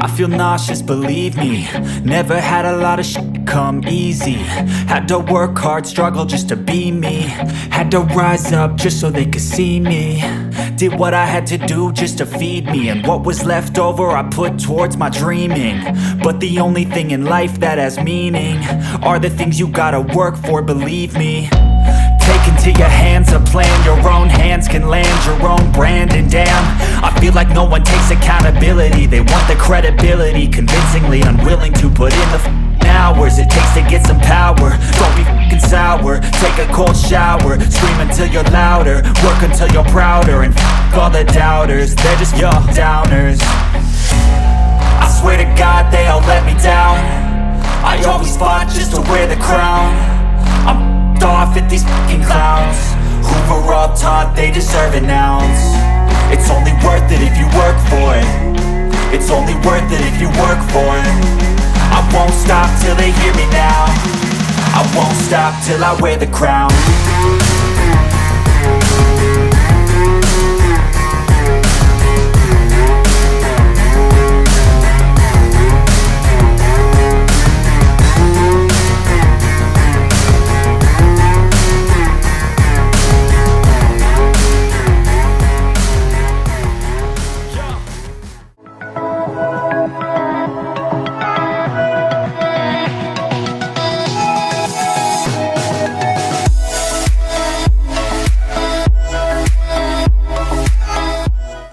I feel nauseous, believe me. Never had a lot of shit come easy. Had to work hard, struggle just to be me. Had to rise up just so they could see me. Did what I had to do just to feed me, and what was left over I put towards my dreaming. But the only thing in life that has meaning are the things you gotta work for, believe me. Take into your hands a plan, your own hands can land your own brand. And damn, I feel like no one takes accountability. They want the credibility, convincingly unwilling to put in the hours it takes to get some power. Don't be f***ing sour, take a cold shower. Scream until you're louder, work until you're prouder. And f*** all the doubters, they're just your downers. I swear to God they all let me down. I always fought just to wear the crown. I'm off at these fucking clowns who were all taught they deserve an ounce. It's only worth it if you work for it. It's only worth it if you work for it. I won't stop till they hear me now. I won't stop till I wear the crown.